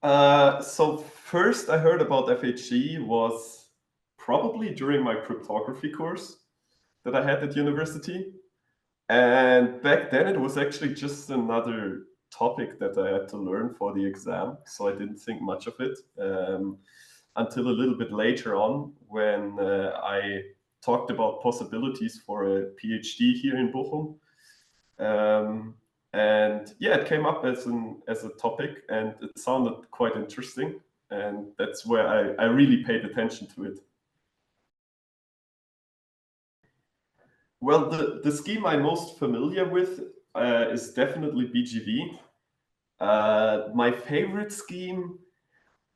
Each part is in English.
So first I heard about FHE was probably during my cryptography course that I had at university. And back then it was actually just another topic that I had to learn for the exam. So I didn't think much of it until a little bit later on when I talked about possibilities for a PhD here in Bochum. Um, and yeah, it came up as a topic, and it sounded quite interesting, and that's where I really paid attention to it. Well, the scheme I'm most familiar with is definitely BGV. My favorite scheme,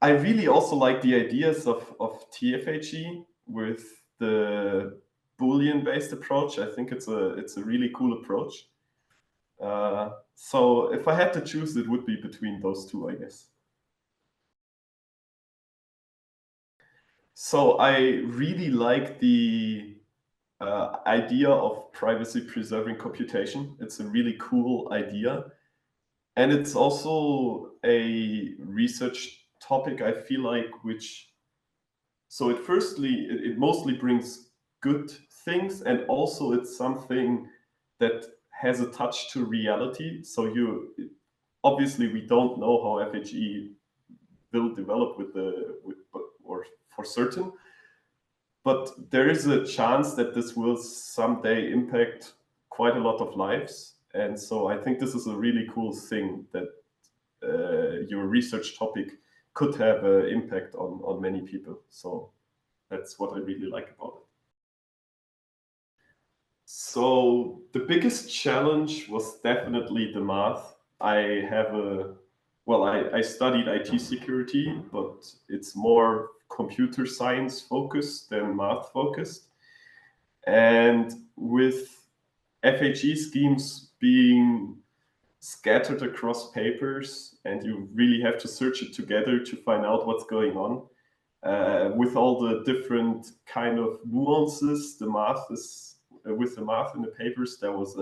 I really also like the ideas of TFHE with the Boolean-based approach. I think it's a really cool approach. So if I had to choose, it would be between those two, I guess. So I really like the idea of privacy-preserving computation. It's a really cool idea. And it's also a research topic, I feel like, so it mostly brings good things, and also it's something that has a touch to reality. So obviously we don't know how FHE will develop or for certain, but there is a chance that this will someday impact quite a lot of lives. And so I think this is a really cool thing that your research topic could have an impact on many people. So that's what I really like about it. So the biggest challenge was definitely the math. I have a well, I studied IT security, but it's more computer science focused than math focused. And with FHE schemes being scattered across papers, and you really have to search it together to find out what's going on. With all the different kind of nuances, with the math in the papers, there was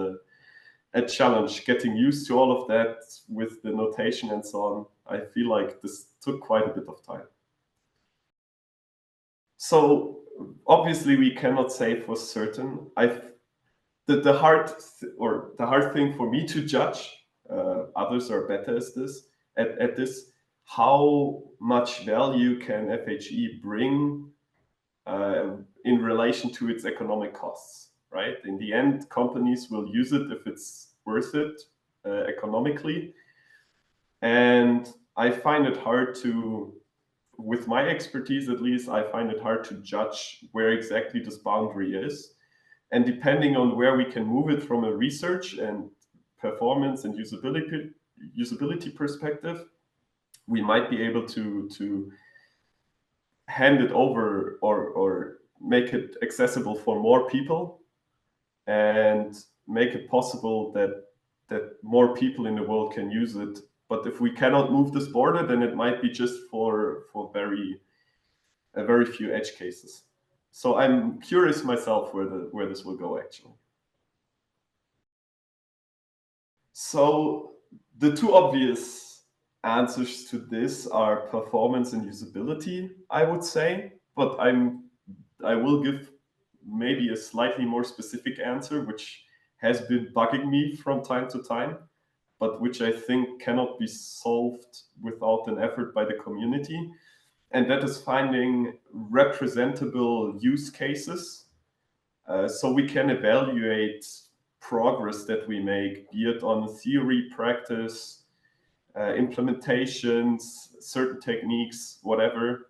a challenge getting used to all of that with the notation and so on. I feel like this took quite a bit of time. So obviously we cannot say for certain. The hard thing for me to judge, others are better at this, how much value can FHE bring in relation to its economic costs, right? In the end, companies will use it if it's worth it economically. And I find it hard to, with my expertise at least, I find it hard to judge where exactly this boundary is. And depending on where we can move it from a research and performance and usability perspective, we might be able to hand it over or make it accessible for more people and make it possible that more people in the world can use it. But if we cannot move this border, then it might be just for very few edge cases. So I'm curious myself where this will go actually. So the two obvious answers to this are performance and usability, I would say, but I will give maybe a slightly more specific answer, which has been bugging me from time to time, but which I think cannot be solved without an effort by the community. And that is finding representable use cases so we can evaluate progress that we make, be it on theory, practice, implementations, certain techniques, whatever.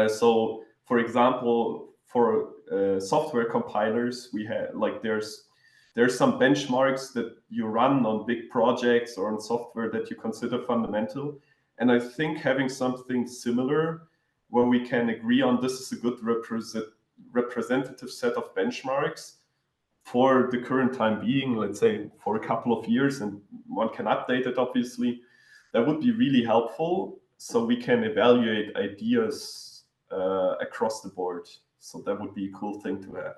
So, for example, for software compilers, we have like there's some benchmarks that you run on big projects or on software that you consider fundamental. And I think having something similar where we can agree on this is a good representative set of benchmarks for the current time being, let's say for a couple of years, and one can update it obviously, that would be really helpful so we can evaluate ideas across the board. So that would be a cool thing to have.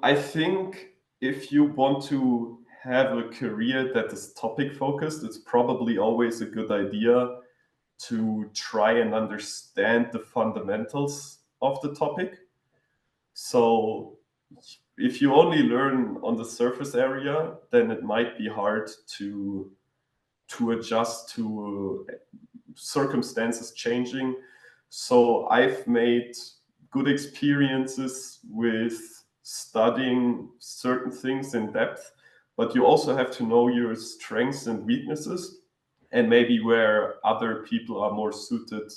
I think if you want to have a career that is topic focused, it's probably always a good idea to try and understand the fundamentals of the topic. So if you only learn on the surface area, then it might be hard to adjust to circumstances changing. So I've made good experiences with studying certain things in depth, but you also have to know your strengths and weaknesses, and maybe where other people are more suited,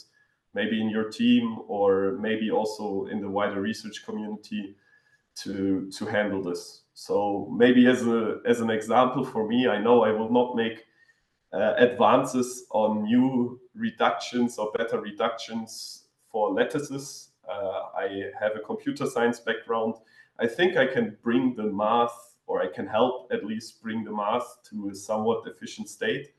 maybe in your team or maybe also in the wider research community, to handle this. So maybe as an example for me, I know I will not make advances on new reductions or better reductions for lattices. I have a computer science background. I think I can bring the math, or I can help at least bring the math to a somewhat efficient state.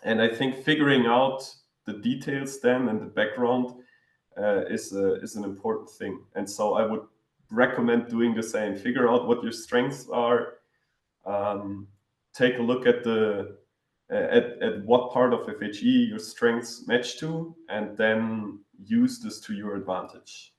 And I think figuring out the details then and the background is an important thing. And so I would recommend doing the same. Figure out what your strengths are. Take a look at what part of FHE your strengths match to, and then use this to your advantage.